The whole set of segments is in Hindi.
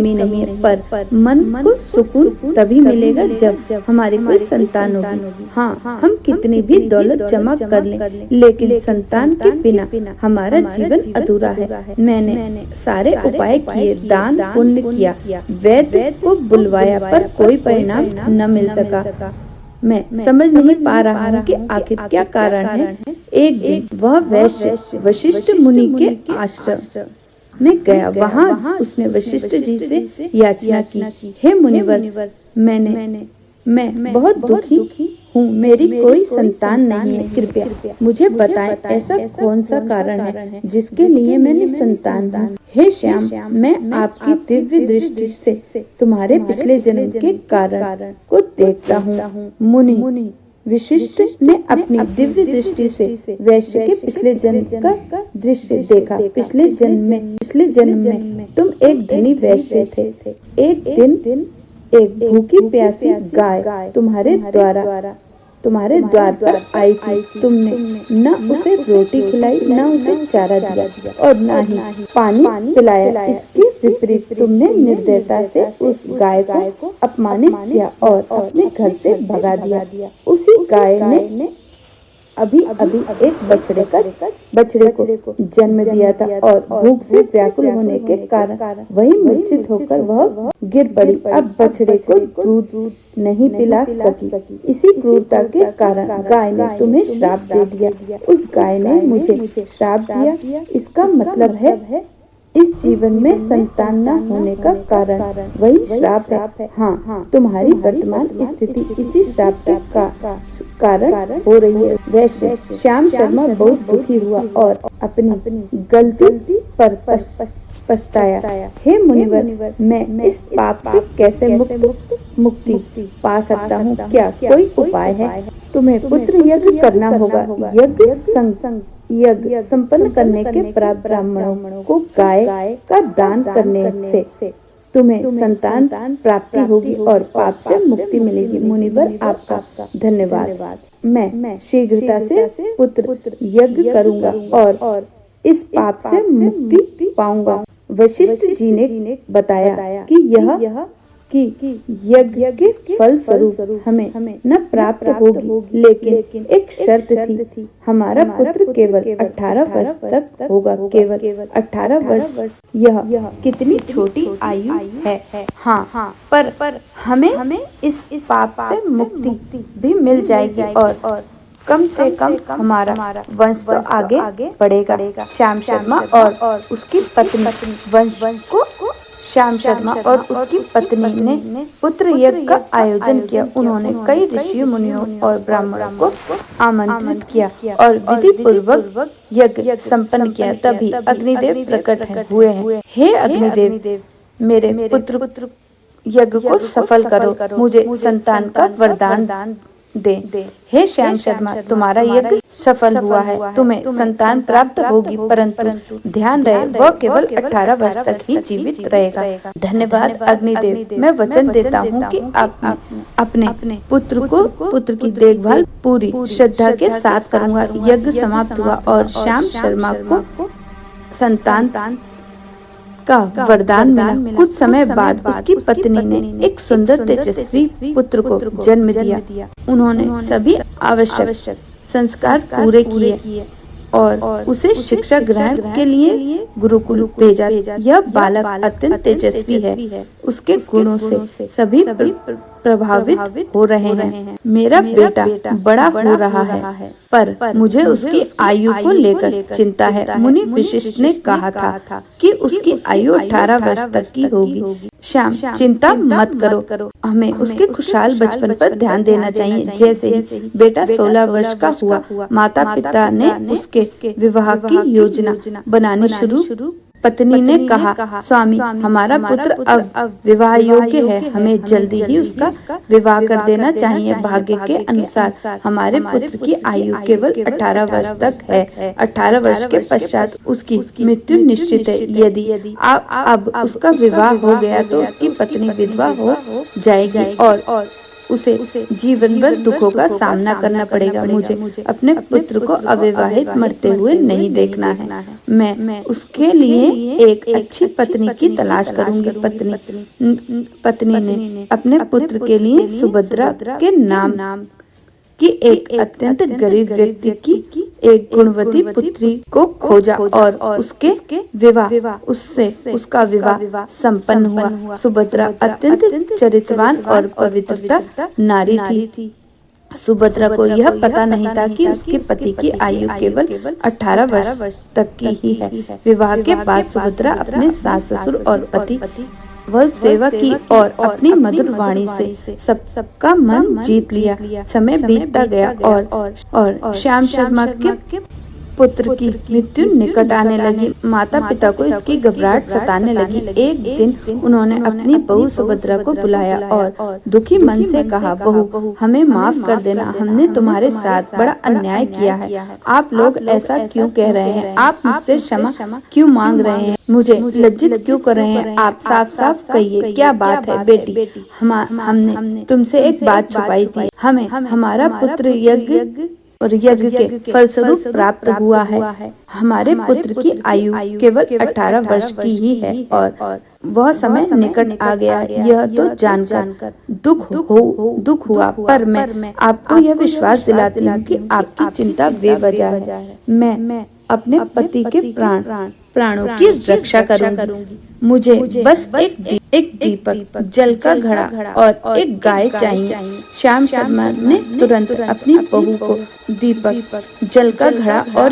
कमी नहीं है, पर मन को सुकून तभी मिलेगा जब हमारी कोई संतान होगी। हाँ, हम कितनी भी दौलत जमा कर लें, लेकिन संतान के बिना हमारा जीवन अधूरा है। मैंने सारे उपाय किए, दान पुण्य किया, वैद्य को बुलवाया, पर कोई परिणाम न मिल सका। मैं समझ नहीं पा रहा हूँ कि आखिर क्या कारण है। एक दिन वह वैश्य वशिष्ठ मुनि के आश्रम में गया। वहाँ उसने वशिष्ठ जी से याचना की, हे मुनिवर, मैं बहुत दुखी हूँ, मेरी कोई संतान नहीं है, कृपया मुझे बताएं ऐसा कौन सा कारण है जिसके लिए मैं निसंतान हूँ। हे श्याम, मैं आपकी दिव्य दृष्टि से तुम्हारे पिछले जन्म के कारण को देखता हूँ। मुनि वशिष्ठ ने अपनी दिव्य दृष्टि से वैश्य के पिछले जन्म का दृश्य देखा। पिछले जन्म में तुम एक धनी वैश्य थे। एक दिन एक भूखी प्यासी गाय तुम्हारे द्वार पर आई थी। तुमने न उसे रोटी खिलाई, न उसे चारा दिया और न ही पानी पिलाया। इसके विपरीत तुमने निर्दयता से उस गाय को अपमानित किया और अपने घर से भगा दिया। उसी गाय ने अभी एक बछड़े को जन्म दिया था और भूख से व्याकुल होने के कारण वही मूर्छित होकर वह गिर पड़ी। अब बछड़े को दूध नहीं पिला सकी। इसी क्रूरता के कारण गाय ने तुम्हें श्राप दे दिया। उस गाय ने मुझे श्राप दिया। इसका मतलब है इस जीवन में संतान न होने का कारण वही श्राप है। हाँ, तुम्हारी वर्तमान स्थिति इसी श्राप का कारण हो रही है। वैश्य श्याम शर्मा बहुत दुखी हुआ और अपनी गलती पर पछताया। हे मुनिवर, मैं इस पाप से कैसे मुक्ति पा सकता हूँ? क्या कोई उपाय है? तुम्हें पुत्र यज्ञ करना होगा। यज्ञ संपन्न करने के प्राप्त ब्राह्मणों को गाय का दान करने से तुम्हें संतान प्राप्ति होगी और पाप से मुक्ति मिलेगी। मुनिवर, आपका धन्यवाद। मैं शीघ्रता से पुत्र यज्ञ करूंगा और इस पाप से मुक्ति पाऊंगा। वशिष्ठ जी ने बताया कि यज्ञ के फल स्वरूप हमें न प्राप्त होगी, लेकिन एक शर्त थी। हमारा पुत्र केवल 18 वर्ष तक होगा, केवल 18 वर्ष। यह कितनी छोटी आयु है। हाँ, पर हमें इस पाप से मुक्ति भी मिल जाएगी और कम से कम हमारा वंश तो आगे बढ़ेगा। श्याम शर्मा और उसकी पत्नी श्याम शर्मा और उसकी पत्नी ने पुत्र यज्ञ का आयोजन किया। उन्होंने कई ऋषि मुनियों और ब्राह्मणों को आमंत्रित किया और विधि पूर्वक यज्ञ संपन्न किया। तभी अग्निदेव प्रकट हुए हैं। हे अग्निदेव, मेरे पुत्र यज्ञ को सफल करो, मुझे संतान का वरदान दे। हे श्याम शर्मा, तुम्हारा यज्ञ सफल हुआ है, तुम्हें संतान प्राप्त होगी, परंतु ध्यान रहे वह केवल 18 वर्ष तक ही जीवित रहेगा। धन्यवाद अग्निदेव, मैं वचन देता हूँ कि अपने पुत्र की देखभाल पूरी श्रद्धा के साथ करूँगा। यज्ञ समाप्त हुआ और श्याम शर्मा को संतान का वरदान मिला। कुछ समय बाद उसकी पत्नी ने एक सुंदर तेजस्वी पुत्र को जन्म दिया। उन्होंने सभी आवश्यक संस्कार पूरे किए और उसे शिक्षा ग्रहण के लिए गुरुकुल भेजा। यह बालक अत्यंत तेजस्वी है, उसके गुणों से सभी प्रभावित हो रहे हैं। मेरा बेटा बड़ा हो रहा है, पर मुझे उसकी आयु को लेकर चिंता है। मुनि वशिष्ठ ने कहा था कि उसकी आयु 18 वर्ष तक की होगी। श्याम, चिंता मत करो, हमें उसके खुशहाल बचपन पर ध्यान देना चाहिए। जैसे ही बेटा 16 वर्ष का हुआ, माता पिता ने उसके विवाह की योजना बनानी शुरू। पत्नी ने कहा, स्वामी, हमारा पुत्र अब विवाह योग्य है, हमें जल्दी ही उसका विवाह कर देना चाहिए। भाग्य के अनुसार हमारे पुत्र की आयु केवल 18 वर्ष तक है। 18 वर्ष के पश्चात उसकी मृत्यु निश्चित है। यदि अब उसका विवाह हो गया तो उसकी पत्नी विधवा हो जाएगी और उसे जीवन भर दुखों का सामना करना पड़ेगा। मुझे अपने पुत्र को अविवाहित मरते हुए नहीं देखना है। मैं उसके लिए एक अच्छी पत्नी की तलाश करूंगी। पत्नी ने अपने पुत्र के लिए सुभद्रा के नाम कि एक अत्यंत गरीब व्यक्ति की एक गुणवती पुत्री को खोजा और उसके उसका विवाह संपन्न हुआ। सुभद्रा अत्यंत चरित्रवान और पवित्रता नारी थी। सुभद्रा को यह पता नहीं था कि उसके पति की आयु केवल 18 वर्ष तक की ही है। विवाह के बाद सुभद्रा अपने सास ससुर और पति वह सेवा की और अपनी मधुर वाणी से सबका मन जीत लिया। समय बीतता गया और श्याम शर्मा के पुत्र की मृत्यु निकट आने लगी। माता पिता को इसकी घबराहट सताने लगी। एक दिन उन्होंने अपनी बहू सुभद्रा को बुलाया और दुखी मन से कहा, बहू हमें माफ कर देना, हमने तुम्हारे साथ बड़ा अन्याय किया है। आप लोग ऐसा क्यों कह रहे हैं? आप मुझसे क्षमा क्यों मांग रहे हैं? मुझे लज्जित क्यों कर रहे हैं? आप साफ साफ कहिए, क्या बात है बेटी? हमने तुमसे एक बात छुपाई थी। हमें हमारा पुत्र यज्ञ के फलस्वरूप प्राप्त हुआ है। हमारे पुत्र की आयु केवल 18 वर्ष की ही है और वह समय निकट आ गया। यह तो जानकर दुख हुआ, पर मैं आपको यह विश्वास दिलाती हूँ कि आपकी चिंता बेवजह है। मैं अपने पति के प्राणों की रक्षा करूंगी। मुझे बस एक दीपक, जल का घड़ा और एक गाय चाहिए। श्याम शर्मा ने तुरंत अपनी बहू को दीपक, जल का घड़ा और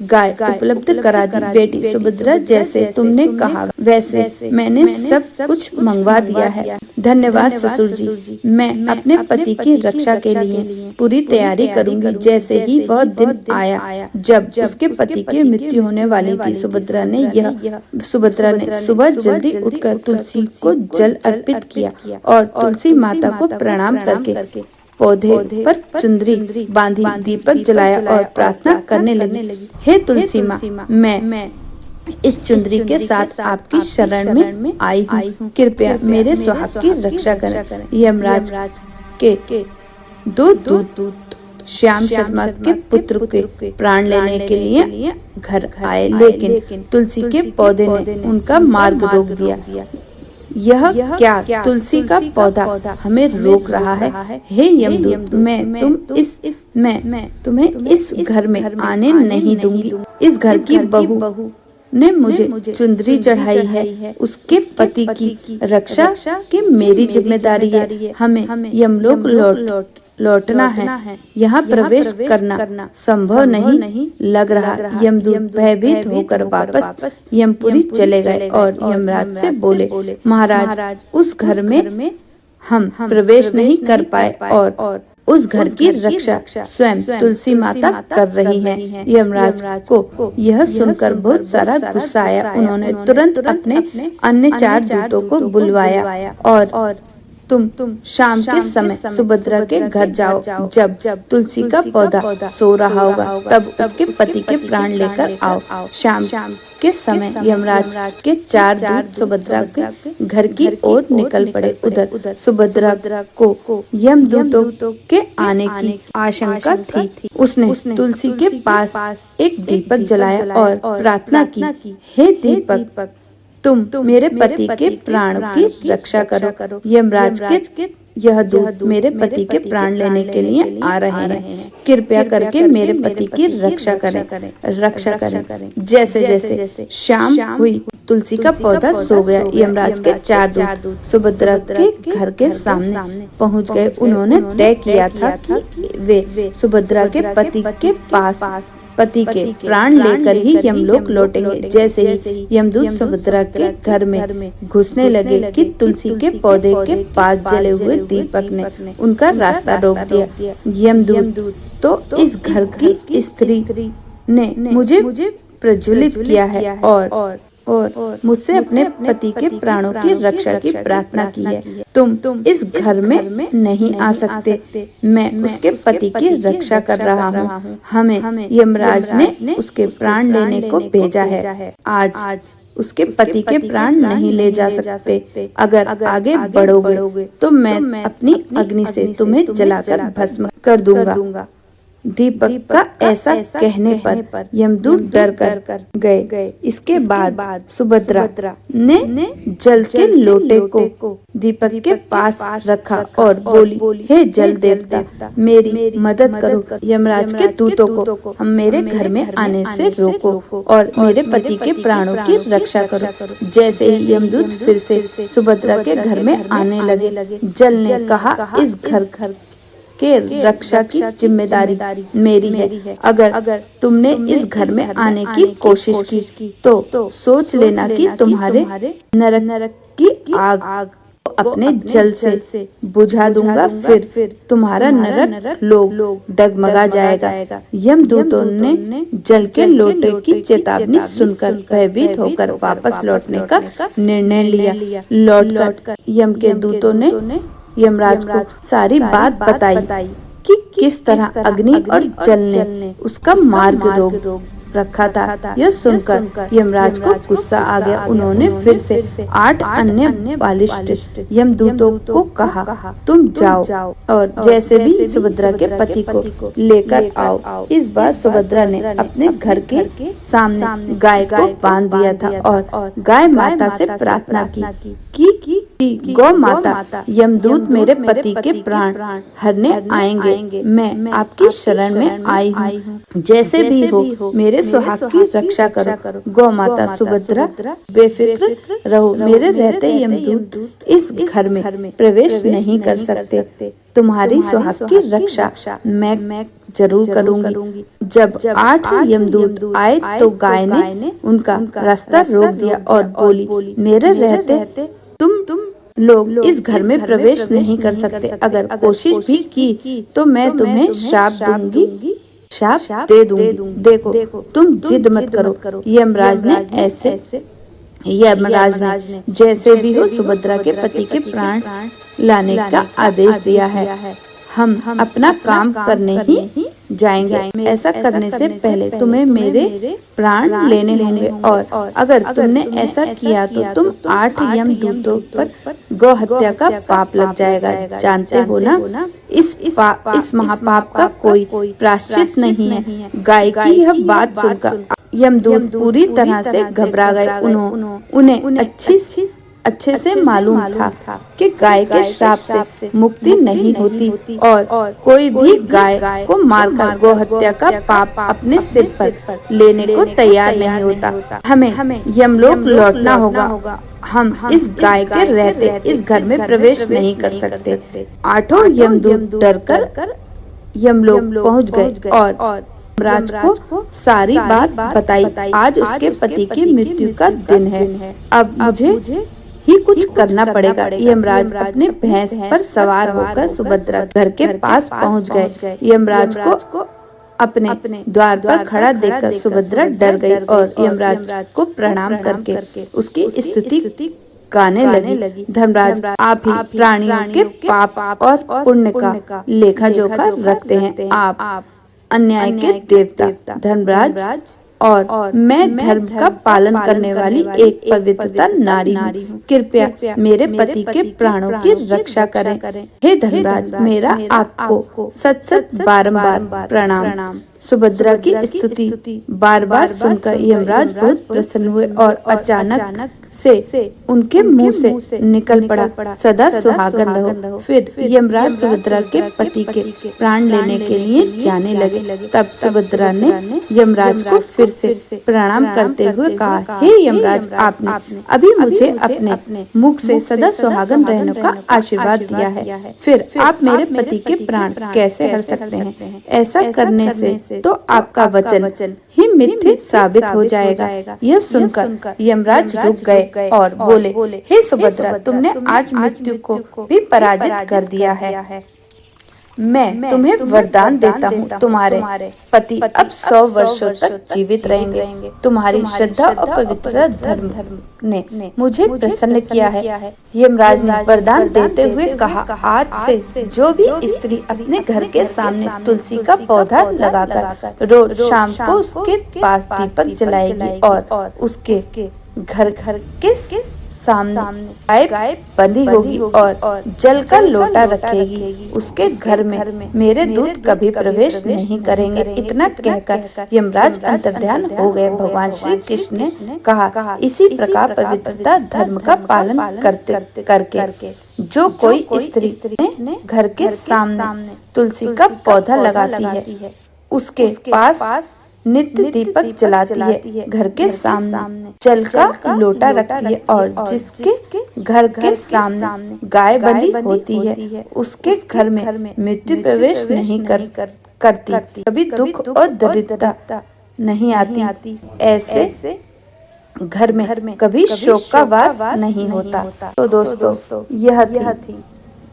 गाय उपलब्ध करा दी। बेटी सुभद्रा, जैसे तुमने कहा वैसे मैंने सब कुछ मंगवा दिया है। धन्यवाद ससुर जी। मैं अपने पति की रक्षा के लिए पूरी तैयारी करूंगी। जैसे ही वह दिन आया जब उसके पति की मृत्यु होने वाली थी, सुभद्रा ने सुबह जल्दी उठकर तुलसी को जल अर्पित किया और तुलसी माता को प्रणाम करके पौधे पर चुंदरी बांधी, दीपक जलाया और प्रार्थना करने लगी। हे तुलसी माँ, मैं इस चुंदरी के साथ आपकी शरण में आई हूँ। कृपया मेरे सुहाग की रक्षा करें। यमराज के दो दूत श्याम शर्मा के पुत्र के प्राण लेने के लिए घर आए, लेकिन तुलसी के पौधे ने उनका मार्ग रोक दिया। यह क्या तुलसी का पौधा हमें रोक रहा है? हे यमदूत, मैं तुम्हें इस घर में आने नहीं दूंगी। इस घर की बहू ने मुझे चुंदरी चढ़ाई है, उसके पति की रक्षा की मेरी जिम्मेदारी है। हमें यमलोक लौटना है। यहाँ प्रवेश करना संभव नहीं लग रहा। यमदूत भयभीत होकर वापस यमपुरी चले गए और यमराज से बोले, महाराज, उस घर में हम प्रवेश नहीं कर पाए और उस घर की रक्षा स्वयं तुलसी माता कर रही है। यमराज को यह सुनकर बहुत सारा गुस्सा आया। उन्होंने तुरंत अपने अन्य 4 दूतों को बुलवाया और तुम शाम के समय सुभद्रा के घर जाओ। जब तुलसी का पौधा सो रहा होगा तब उसके पति के प्राण लेकर आओ। शाम के समय यमराज के 4 दूत सुभद्रा के घर की ओर निकल पड़े। उधर सुभद्रा को यमदूतों के आने की आशंका थी। उसने तुलसी के पास एक दीपक जलाया और प्रार्थना की, हे दीपक, तुम मेरे पति के प्राणों की रक्षा करो। यमराज के यह दूत मेरे पति के प्राण लेने के लिए आ रहे हैं। कृपया करके मेरे पति की रक्षा करें। जैसे शाम हुई, तुलसी का पौधा सो गया। यमराज के 4 दूत सुभद्रा के घर के सामने पहुंच गए। उन्होंने तय किया था कि वे सुभद्रा के पति के पास पति के प्राण लेकर ही यमलोक लौटेंगे। जैसे ही यमदूत सुभद्रा के घर में घुसने लगे कि तुलसी के पौधे के पास जले हुए दीपक ने उनका रास्ता रोक दिया। यमदूत तो इस घर की स्त्री ने मुझे प्रज्वलित किया है और मुझसे अपने पति के प्राणों की रक्षा की प्रार्थना की है। तुम इस घर में नहीं आ सकते। मैं उसके पति की रक्षा कर रहा हूँ। हमें यमराज ने उसके प्राण लेने को भेजा है। आज उसके पति के प्राण नहीं ले जा सकते। अगर आगे बढ़ोगे तो मैं अपनी अग्नि से तुम्हें जलाकर भस्म कर दूंगा। दीपक का ऐसा कहने पर यमदूत डर कर गए। इसके बाद सुभद्रा ने जल के लोटे को दीपक के पास रखा और बोली, हे जल देवता, मेरी मदद करो। यमराज के दूतों को हम मेरे घर में आने से रोको और मेरे पति के प्राणों की रक्षा करो। जैसे ही यमदूत फिर से सुभद्रा के घर में आने लगे, जल ने कहा, इस घर के रक्षा की जिम्मेदारी मेरी है। अगर तुमने इस घर में आने की कोशिश की तो सोच लेना कि तुम्हारे नरक की आग अपने जल से बुझा दूंगा, फिर तुम्हारा नरक लोग डगमगा जाएगा। यमदूतों ने जल के लोटे की चेतावनी सुनकर भयभीत होकर वापस लौटने का निर्णय लिया। लौटकर यम के दूतों ने यमराज को सारी बात बताई कि किस तरह अग्नि और जल ने उसका मार्ग रोक रखा था। यह सुनकर यमराज को गुस्सा आ गया। उन्होंने फिर से 8 अन्य बालिष्ठ यमदूतों को कहा, तुम जाओ और जैसे भी सुभद्रा के पति को लेकर आओ। इस बार सुभद्रा ने अपने घर के सामने गाय को बांध दिया था और गाय माता से प्रार्थना की गौ माता, यमदूत मेरे पति के प्राण हरने आएंगे। मैं आपकी शरण में आई हूँ। जैसे भी हो मेरे सुहाग की रक्षा करो। गौ माता सुभद्रा, बेफिक्र रहो। मेरे रहते यमदूत इस घर में प्रवेश नहीं कर सकते। तुम्हारी सुहाग की रक्षा मैं जरूर करूंगी। जब 8 यमदूत आए तो गाय ने उनका रास्ता रोक दिया और बोली, मेरे रहते तुम लोग इस घर में प्रवेश नहीं कर सकते। अगर कोशिश भी की तो मैं तुम्हें श्राप दे दूंगी। देखो तुम जिद मत करो। यमराज ने जैसे भी हो सुभद्रा के पति के प्राण लाने का आदेश दिया है। हम अपना काम करने ही जाएंगे। ऐसा करने से पहले तुम्हें मेरे प्राण लेने होंगे और अगर तुमने ऐसा किया तो तुम 8 यमदूतों पर गौ हत्या का पाप लग जाएगा। जानते हो ना, इस महापाप का कोई प्रायश्चित नहीं है। गाय की यह बात सुनकर यमदूत पूरी तरह से घबरा गए। उन्हें अच्छे से मालूम था कि गाय के श्राप से मुक्ति नहीं होती और कोई भी गाय को मारकर गौ हत्या का पाप अपने सिर पर लेने को तैयार नहीं होता। हमें यमलोक लौटना होगा। हम इस गाय के रहते इस घर में प्रवेश नहीं कर सकते। 8 यमदूत डरकर यमलोक पहुंच गए और यमराज को सारी बात बताई। आज उसके पति की मृत्यु का दिन है। अब मुझे ही कुछ करना पड़ेगा। यमराज अपने भैंस पर सवार होकर सुभद्रा घर के पास पहुंच गए। यमराज को अपने द्वार पर खड़ा देखकर सुभद्रा डर गई और यमराज को प्रणाम करके उसकी स्तुति गाने लगी। धर्मराज, आप ही प्राणियों के पाप और पुण्य का लेखा जोखा रखते हैं। आप अन्याय के देवता धर्मराज और मैं धर्म का पालन करने वाली एक पवित्रता नारी हूँ। कृपया मेरे पति के प्राणों की रक्षा करें। हे धर्मराज, मेरा आपको सच बारंबार प्रणाम। सुभद्रा की स्तुति बार सुनकर यमराज बहुत प्रसन्न हुए और अचानक से उनके मुंह से निकल पड़ा, सदा सुहागन रहो। फिर यमराज सुभद्रा के पति के प्राण लेने के लिए जाने लगे। तब सुभद्रा ने यमराज को फिर से प्रणाम करते हुए कहा, हे यमराज, आपने अभी मुझे अपने मुख से सदा सुहागन रहने का आशीर्वाद दिया है, फिर आप मेरे पति के प्राण कैसे हर सकते हैं? ऐसा करने से तो आपका वचन ही मिथ्या साबित हो जाएगा। यह सुनकर यमराज रुक गए और बोले, हे सुभद्रा, तुमने आज मृत्यु को भी पराजित कर दिया है। मैं तुम्हें वरदान देता हूँ, तुम्हारे पति अब 100 वर्षों तक जीवित रहेंगे। तुम्हारी श्रद्धा और पवित्रता धर्म ने मुझे प्रसन्न किया है। यमराज ने वरदान देते हुए कहा, आज से जो भी स्त्री अपने घर के सामने तुलसी का पौधा लगाकर रोज शाम को उसके पास दीपक जलाएगी और उसके घर घर के सामने गाय बंधी होगी और जल का लोटा रखेगी। उसके घर में मेरे दूत कभी प्रवेश नहीं करेंगे। इतना कहकर यमराज अंतर्ध्यान हो गए। भगवान श्री कृष्ण ने कहा, इसी प्रकार पवित्रता धर्म का पालन करते करके जो कोई स्त्री ने घर के सामने तुलसी का पौधा लगाती है, उसके पास नित्य दीपक जलाती है, घर के सामने जल का लोटा रखती है और जिसके घर के सामने गाय बंधी होती है, उसके घर में मृत्यु प्रवेश नहीं करती, कभी दुख और दरिद्रता नहीं आती। ऐसे घर में कभी शोक का वास नहीं होता। तो दोस्तों यह थी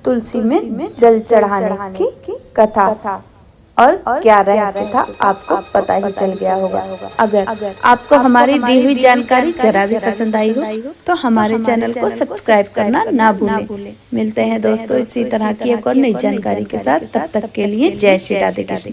तुलसी में जल चढ़ाने की कथा। और क्या रहस्य था आपको पता ही चल गया होगा। अगर आपको हमारी दी हुई जानकारी जरा भी पसंद आई हो तो हमारे चैनल को सब्सक्राइब करना ना भूलें। मिलते हैं दोस्तों इसी तरह की एक और नई जानकारी के साथ। तब तक के लिए जय श्री राधे कृष्ण।